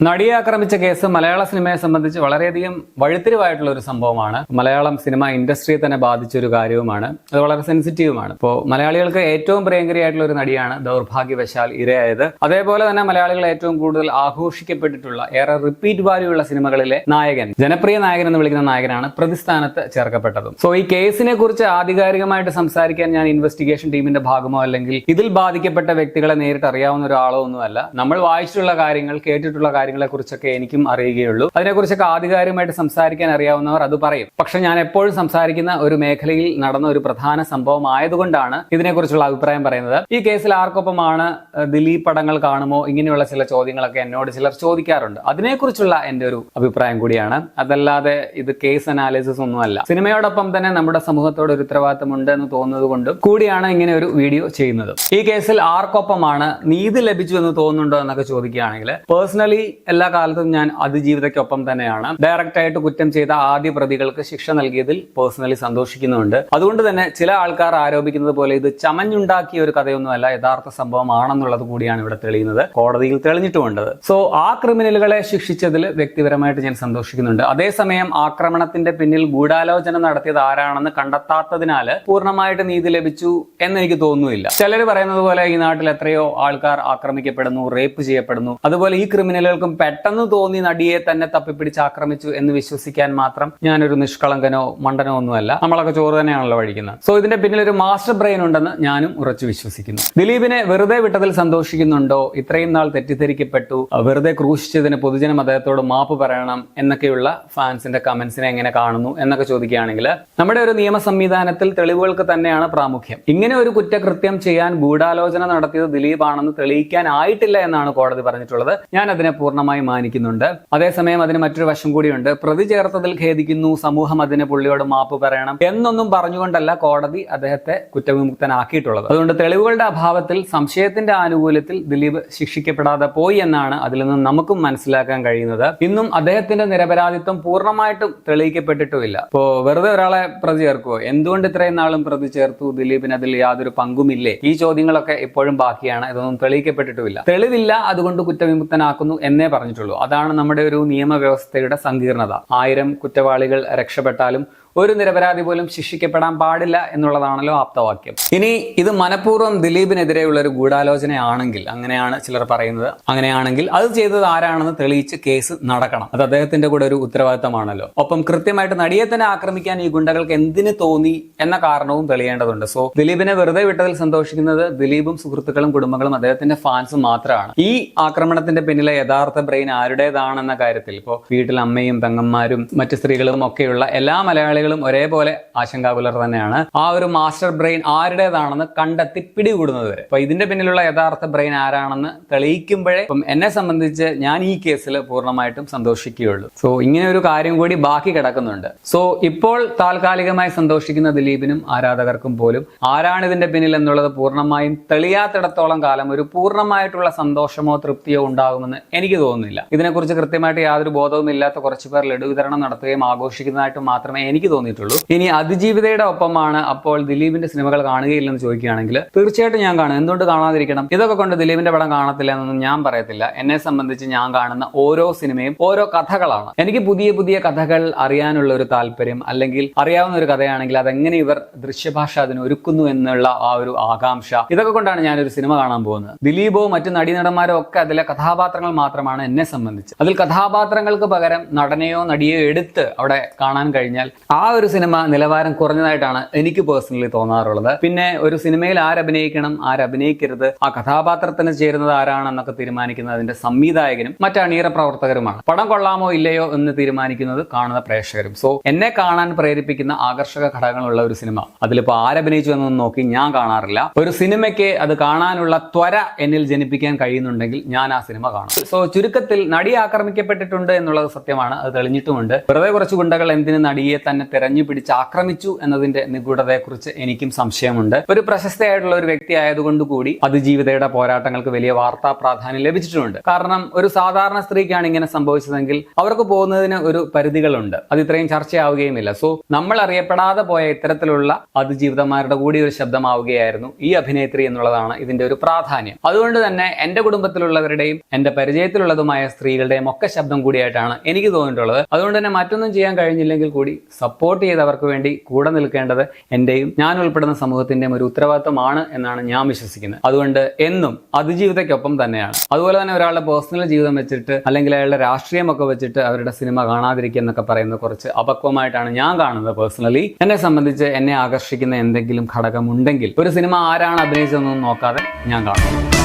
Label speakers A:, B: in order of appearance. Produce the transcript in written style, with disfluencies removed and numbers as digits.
A: നടിയെ ആക്രമിച്ച കേസ് മലയാള സിനിമയെ സംബന്ധിച്ച് വളരെയധികം വഴിത്തിരിവായിട്ടുള്ള ഒരു സംഭവമാണ്. മലയാളം സിനിമ ഇൻഡസ്ട്രിയെ തന്നെ ബാധിച്ച ഒരു കാര്യവുമാണ്. അത് വളരെ സെൻസിറ്റീവുമാണ്. ഇപ്പോൾ മലയാളികൾക്ക് ഏറ്റവും പ്രിയങ്കരിയായിട്ടുള്ള ഒരു നടിയാണ് ദൗർഭാഗ്യവശാൽ ഇരയായത്. അതേപോലെ തന്നെ മലയാളികൾ ഏറ്റവും കൂടുതൽ ആഘോഷിക്കപ്പെട്ടിട്ടുള്ള ഏറെ റിപ്പീറ്റ് വാല്യൂള്ള സിനിമകളിലെ നായകൻ, ജനപ്രിയ നായകൻ എന്ന് വിളിക്കുന്ന നായകനാണ് പ്രതിസ്ഥാനത്ത് ചേർക്കപ്പെട്ടതും. സോ ഈ കേസിനെ കുറിച്ച് ആധികാരികമായിട്ട് സംസാരിക്കാൻ ഞാൻ ഇൻവെസ്റ്റിഗേഷൻ ടീമിന്റെ ഭാഗമോ അല്ലെങ്കിൽ ഇതിൽ ബാധിക്കപ്പെട്ട വ്യക്തികളെ നേരിട്ട് അറിയാവുന്ന ഒരാളോ ഒന്നുമല്ല. നമ്മൾ വായിച്ചിട്ടുള്ള കാര്യങ്ങൾ, കേട്ടിട്ടുള്ള കാര്യങ്ങളെ കുറിച്ചൊക്കെ എനിക്കും അറിയുകയുള്ളൂ. അതിനെക്കുറിച്ചൊക്കെ ആധികാരികമായിട്ട് സംസാരിക്കാൻ അറിയാവുന്നവർ അത് പറയും. പക്ഷെ ഞാൻ എപ്പോഴും സംസാരിക്കുന്ന ഒരു മേഖലയിൽ നടന്ന ഒരു പ്രധാന സംഭവം ആയതുകൊണ്ടാണ് ഇതിനെക്കുറിച്ചുള്ള അഭിപ്രായം പറയുന്നത്. ഈ കേസിൽ ആർക്കൊപ്പമാണ് ദിലീപ് പടങ്ങൾ കാണുമോ, ഇങ്ങനെയുള്ള ചില ചോദ്യങ്ങളൊക്കെ എന്നോട് ചിലർ ചോദിക്കാറുണ്ട്. അതിനെക്കുറിച്ചുള്ള എന്റെ ഒരു അഭിപ്രായം കൂടിയാണ്. അതല്ലാതെ ഇത് കേസ് അനാലിസിസ് ഒന്നുമല്ല. സിനിമയോടൊപ്പം തന്നെ നമ്മുടെ സമൂഹത്തോട് ഒരു ഉത്തരവാദിത്തമുണ്ട് എന്ന് തോന്നുന്നത് കൊണ്ടും കൂടിയാണ് ഇങ്ങനെ ഒരു വീഡിയോ ചെയ്യുന്നത്. ഈ കേസിൽ ആർക്കൊപ്പമാണ് നീതി ലഭിച്ചു എന്ന് തോന്നുന്നുണ്ടോ എന്നൊക്കെ ചോദിക്കുകയാണെങ്കിൽ പേഴ്സണലി എല്ലാ കാലത്തും ഞാൻ അതിജീവിതയ്ക്കൊപ്പം തന്നെയാണ്. ഡയറക്റ്റ് ആയിട്ട് കുറ്റം ചെയ്ത ആദ്യ പ്രതികൾക്ക് ശിക്ഷ നൽകിയതിൽ പേഴ്സണലി സന്തോഷിക്കുന്നുണ്ട്. അതുകൊണ്ട് തന്നെ ചില ആൾക്കാർ ആരോപിക്കുന്നത് പോലെ ഇത് ചമഞ്ഞുണ്ടാക്കിയ ഒരു കഥയൊന്നുമല്ല, യഥാർത്ഥ സംഭവമാണെന്നുള്ളത് കൂടിയാണ് ഇവിടെ തെളിയുന്നത്. കോടതിയിൽ തെളിഞ്ഞിട്ടുമുണ്ട്. സോ ആ ക്രിമിനലുകളെ ശിക്ഷിച്ചതിൽ വ്യക്തിപരമായിട്ട് ഞാൻ സന്തോഷിക്കുന്നുണ്ട്. അതേസമയം ആക്രമണത്തിന്റെ പിന്നിൽ ഗൂഢാലോചന നടത്തിയത് ആരാണെന്ന് കണ്ടെത്താത്തതിനാൽ പൂർണ്ണമായിട്ട് നീതി ലഭിച്ചു എന്നെനിക്ക് തോന്നുന്നില്ല. ചിലർ പറയുന്നത് പോലെ ഈ നാട്ടിൽ എത്രയോ ആൾക്കാർ ആക്രമിക്കപ്പെടുന്നു, റേപ്പ് ചെയ്യപ്പെടുന്നു. അതുപോലെ ഈ ക്രിമിനലുകൾക്കും പെട്ടെന്ന് തോന്നി നടിയെ തന്നെ തപ്പിപ്പിടിച്ച് ആക്രമിച്ചു എന്ന് വിശ്വസിക്കാൻ മാത്രം ഞാനൊരു നിഷ്കളങ്കനോ മണ്ടനോ ഒന്നുമല്ല. നമ്മളൊക്കെ ചോറ് തന്നെയാണല്ലോ കഴിക്കുന്നത്. സോ ഇതിന്റെ പിന്നിൽ ഒരു മാസ്റ്റർ ബ്രെയിൻ ഉണ്ടെന്ന് ഞാനും ഉറച്ചു വിശ്വസിക്കുന്നു. ദിലീപിനെ വെറുതെ വിട്ടതിൽ സന്തോഷിക്കുന്നുണ്ടോ? ഇത്രയും നാൾ തെറ്റിദ്ധരിക്കപ്പെട്ടു, വെറുതെ ക്രൂശിച്ചതിന് പൊതുജനം അദ്ദേഹത്തോട് മാപ്പ് പറയണം എന്നൊക്കെയുള്ള ഫാൻസിന്റെ കമന്റ്സിനെ എങ്ങനെ കാണുന്നു എന്നൊക്കെ ചോദിക്കുകയാണെങ്കിൽ നമ്മുടെ ഒരു നിയമ സംവിധാനത്തിൽ തെളിവുകൾക്ക് തന്നെയാണ് പ്രാമുഖ്യം. ഇങ്ങനെ ഒരു കുറ്റകൃത്യം ചെയ്യാൻ ഗൂഢാലോചന നടത്തിയത് ദിലീപാണെന്ന് തെളിയിക്കാനായിട്ടില്ല എന്നാണ് കോടതി പറഞ്ഞിട്ടുള്ളത്. ഞാൻ അതിനെ പൂർണ്ണമായി മാനിക്കുന്നുണ്ട്. അതേസമയം അതിന് മറ്റൊരു വശം കൂടിയുണ്ട്. പ്രതി ചേർത്തതിൽ ഖേദിക്കുന്നു, സമൂഹം അതിന് പുള്ളിയോട് മാപ്പ് പറയണം എന്നൊന്നും പറഞ്ഞുകൊണ്ടല്ല കോടതി അദ്ദേഹത്തെ കുറ്റവിമുക്തനാക്കിയിട്ടുള്ളത്. അതുകൊണ്ട് തെളിവുകളുടെ അഭാവത്തിൽ, സംശയത്തിന്റെ ആനുകൂല്യത്തിൽ ദിലീപ് ശിക്ഷിക്കപ്പെടാതെ പോയി എന്നാണ് അതിൽ നിന്ന് നമുക്കും മനസ്സിലാക്കാൻ കഴിയുന്നത്. ഇന്നും അദ്ദേഹത്തിന്റെ നിരപരാധിത്വം പൂർണ്ണമായിട്ടും തെളിയിക്കപ്പെട്ടിട്ടുമില്ല. ഇപ്പോ വെറുതെ ഒരാളെ പ്രതി ചേർക്കുവോ? എന്തുകൊണ്ട് ഇത്രയും നാളും പ്രതി ചേർത്തു? ദിലീപിന് അതിൽ യാതൊരു പങ്കുമില്ലേ? ഈ ചോദ്യങ്ങളൊക്കെ ഇപ്പോഴും ബാക്കിയാണ്. ഇതൊന്നും തെളിയിക്കപ്പെട്ടിട്ടുമില്ല. തെളിവില്ല, അതുകൊണ്ട് കുറ്റവിമുക്തനാക്കുന്നു എന്നേ പറഞ്ഞിട്ടുള്ളൂ. അതാണ് നമ്മുടെ ഒരു നിയമവ്യവസ്ഥയുടെ സങ്കീർണത. 1000 കുറ്റവാളികൾ രക്ഷപ്പെട്ടാലും ഒരു നിരപരാധി പോലും ശിക്ഷിക്കപ്പെടാൻ പാടില്ല എന്നുള്ളതാണല്ലോ ആപ്തവാക്യം. ഇനി ഇത് മനഃപൂർവ്വം ദിലീപിനെതിരെയുള്ള ഒരു ഗൂഢാലോചനയാണെങ്കിൽ, അങ്ങനെയാണ് ചിലർ പറയുന്നത്, അങ്ങനെയാണെങ്കിൽ അത് ചെയ്തത് ആരാണെന്ന് തെളിയിച്ച് കേസ് നടക്കണം. അത് അദ്ദേഹത്തിന്റെ കൂടെ ഒരു ഉത്തരവാദിത്തമാണല്ലോ. ഒപ്പം കൃത്യമായിട്ട് നടിയെ തന്നെ ആക്രമിക്കാൻ ഈ ഗുണ്ടകൾക്ക് എന്തിനു തോന്നി എന്ന കാരണവും തെളിയേണ്ടതുണ്ട്. സോ ദിലീപിനെ വെറുതെ വിട്ടതിൽ സന്തോഷിക്കുന്നത് ദിലീപും സുഹൃത്തുക്കളും കുടുംബങ്ങളും അദ്ദേഹത്തിന്റെ ഫാൻസും മാത്രമാണ്. ഈ ആക്രമണത്തിന്റെ പിന്നിലെ യഥാർത്ഥ ബ്രെയിൻ ആരുടേതാണെന്ന കാര്യത്തിൽ ഇപ്പോൾ വീട്ടിൽ അമ്മയും പെങ്ങന്മാരും മറ്റു സ്ത്രീകളും ഒക്കെയുള്ള എല്ലാ മലയാളികളും ഒരേപോലെ ആശങ്കാകുലർ തന്നെയാണ്. ആ ഒരു മാസ്റ്റർ ബ്രെയിൻ ആരുടേതാണെന്ന് കണ്ടെത്തി പിടികൂടുന്നത് വരെ. അപ്പൊ ഇതിന്റെ പിന്നിലുള്ള യഥാർത്ഥ ബ്രെയിൻ ആരാണെന്ന് തെളിയിക്കുമ്പോഴേ എന്നെ സംബന്ധിച്ച് ഞാൻ ഈ കേസിൽ പൂർണ്ണമായിട്ടും സന്തോഷിക്കുകയുള്ളൂ. സോ ഇങ്ങനെ ഒരു കാര്യം കൂടി ബാക്കി കിടക്കുന്നുണ്ട്. സോ ഇപ്പോൾ താൽക്കാലികമായി സന്തോഷിക്കുന്ന ദിലീപിനും ആരാധകർക്കും പോലും ആരാണ് ഇതിന്റെ പിന്നിൽ എന്നുള്ളത് പൂർണ്ണമായും തെളിയാത്തിടത്തോളം കാലം ഒരു പൂർണ്ണമായിട്ടുള്ള സന്തോഷമോ തൃപ്തിയോ ഉണ്ടാകുമെന്ന് എനിക്ക് തോന്നുന്നില്ല. ഇതിനെക്കുറിച്ച് കൃത്യമായിട്ട് യാതൊരു ബോധവും ഇല്ലാത്ത കുറച്ചു പേർ ലഡു വിതരണം നടത്തുകയും ആഘോഷിക്കുന്നതായിട്ട് മാത്രമേ എനിക്ക് തോന്നിയിട്ടുള്ളൂ. ഇനി അതിജീവിതയുടെ ഒപ്പമാണ് അപ്പോൾ ദിലീപിന്റെ സിനിമകൾ കാണുകയില്ലെന്ന് ചോദിക്കുകയാണെങ്കിൽ തീർച്ചയായിട്ടും ഞാൻ കാണും. എന്തുകൊണ്ട് കാണാതിരിക്കണം? ഇതൊക്കെ കൊണ്ട് ദിലീപിന്റെ പടം കാണത്തില്ല എന്നൊന്നും ഞാൻ പറയത്തില്ല. എന്നെ സംബന്ധിച്ച് ഞാൻ കാണുന്ന ഓരോ സിനിമയും ഓരോ കഥകളാണ്. എനിക്ക് പുതിയ പുതിയ കഥകൾ അറിയാനുള്ള ഒരു താല്പര്യം, അല്ലെങ്കിൽ അറിയാവുന്ന ഒരു കഥയാണെങ്കിൽ അതെങ്ങനെ ഇവർ ദൃശ്യഭാഷ അതിന് ഒരുക്കുന്നു എന്നുള്ള ആ ഒരു ആകാംക്ഷ, ഇതൊക്കെ കൊണ്ടാണ് ഞാനൊരു സിനിമ കാണാൻ പോകുന്നത്. ദിലീപോ മറ്റു നടീനടന്മാരോ ഒക്കെ അതിലെ കഥാപാത്രങ്ങൾ മാത്രമാണ് എന്നെ സംബന്ധിച്ച്. അതിൽ കഥാപാത്രങ്ങൾക്ക് പകരം നടനെയോ നടിയോ എടുത്ത് അവിടെ കാണാൻ കഴിഞ്ഞാൽ ആ ഒരു സിനിമ നിലവാരം കുറഞ്ഞതായിട്ടാണ് എനിക്ക് പേഴ്സണലി തോന്നാറുള്ളത്. പിന്നെ ഒരു സിനിമയിൽ ആരഭിനയിക്കണം, ആരഭിനയിക്കരുത്, ആ കഥാപാത്രത്തിന് ചേരുന്നത് ആരാണെന്നൊക്കെ തീരുമാനിക്കുന്നത് അതിന്റെ സംവിധായകനും മറ്റ് അണിയറ പ്രവർത്തകരുമാണ്. പടം കൊള്ളാമോ ഇല്ലയോ എന്ന് തീരുമാനിക്കുന്നത് കാണുന്ന പ്രേക്ഷകരും. സോ എന്നെ കാണാൻ പ്രേരിപ്പിക്കുന്ന ആകർഷക ഘടകങ്ങളുള്ള ഒരു സിനിമ, അതിലിപ്പോ ആരഭിനയിച്ചു എന്നൊന്നും നോക്കി ഞാൻ കാണാറില്ല. ഒരു സിനിമയ്ക്ക് അത് കാണാനുള്ള ത്വര എന്നിൽ ജനിപ്പിക്കാൻ കഴിയുന്നുണ്ടെങ്കിൽ ഞാൻ ആ സിനിമ കാണും. സോ ചുരുക്കത്തിൽ നടി ആക്രമിക്കപ്പെട്ടിട്ടുണ്ട് എന്നുള്ളത് സത്യമാണ്. അത് തെളിഞ്ഞിട്ടുമുണ്ട്. വെറുതെ കുറച്ച് ഗുണ്ടകൾ എന്തിന് നടിയെ തന്നെ തിരഞ്ഞു പിടിച്ച് ആക്രമിച്ചു എന്നതിന്റെ നിഗൂഢതയെക്കുറിച്ച് എനിക്കും സംശയമുണ്ട്. ഒരു പ്രശസ്തയായിട്ടുള്ള ഒരു വ്യക്തി ആയതുകൊണ്ട് കൂടി അതിജീവിതയുടെ പോരാട്ടങ്ങൾക്ക് വലിയ വാർത്താ പ്രാധാന്യം ലഭിച്ചിട്ടുമുണ്ട്. കാരണം ഒരു സാധാരണ സ്ത്രീക്കാണ് ഇങ്ങനെ സംഭവിച്ചതെങ്കിൽ അവർക്ക് പോകുന്നതിന് ഒരു പരിധികളുണ്ട്. അത് ഇത്രയും ചർച്ചയാവുകയുമില്ല. സോ നമ്മൾ അറിയപ്പെടാതെ പോയ ഇത്തരത്തിലുള്ള അതിജീവിതന്മാരുടെ കൂടി ഒരു ശബ്ദമാവുകയായിരുന്നു ഈ അഭിനേത്രി എന്നുള്ളതാണ് ഇതിന്റെ ഒരു പ്രാധാന്യം. അതുകൊണ്ട് തന്നെ എന്റെ കുടുംബത്തിലുള്ളവരുടെയും എന്റെ പരിചയത്തിലുള്ളതുമായ സ്ത്രീകളുടെയും ഒക്കെ ശബ്ദം കൂടിയായിട്ടാണ് എനിക്ക് തോന്നിയിട്ടുള്ളത്. അതുകൊണ്ട് തന്നെ മറ്റൊന്നും ചെയ്യാൻ കഴിഞ്ഞില്ലെങ്കിൽ കൂടി സപ്പോർട്ട് ചെയ്തവർക്ക് വേണ്ടി കൂടെ നിൽക്കേണ്ടത് എന്റെയും ഞാൻ ഉൾപ്പെടുന്ന സമൂഹത്തിന്റെയും ഒരു ഉത്തരവാദിത്തമാണ് എന്നാണ് ഞാൻ വിശ്വസിക്കുന്നത്. അതുകൊണ്ട് എന്നും അതിജീവിതയ്ക്കൊപ്പം തന്നെയാണ്. അതുപോലെ തന്നെ ഒരാളുടെ പേഴ്സണൽ ജീവിതം വെച്ചിട്ട് അല്ലെങ്കിൽ അയാളുടെ രാഷ്ട്രീയമൊക്കെ വെച്ചിട്ട് അവരുടെ സിനിമ കാണാതിരിക്കുക എന്നൊക്കെ പറയുന്നത് കുറച്ച് അപക്വമായിട്ടാണ് ഞാൻ കാണുന്നത്. പേഴ്സണലി എന്നെ സംബന്ധിച്ച് എന്നെ ആകർഷിക്കുന്ന എന്തെങ്കിലും ഘടകമുണ്ടെങ്കിൽ ഒരു സിനിമ ആരാണ് അഭിനയിച്ചതെന്നൊന്നും നോക്കാതെ ഞാൻ കാണുന്നു.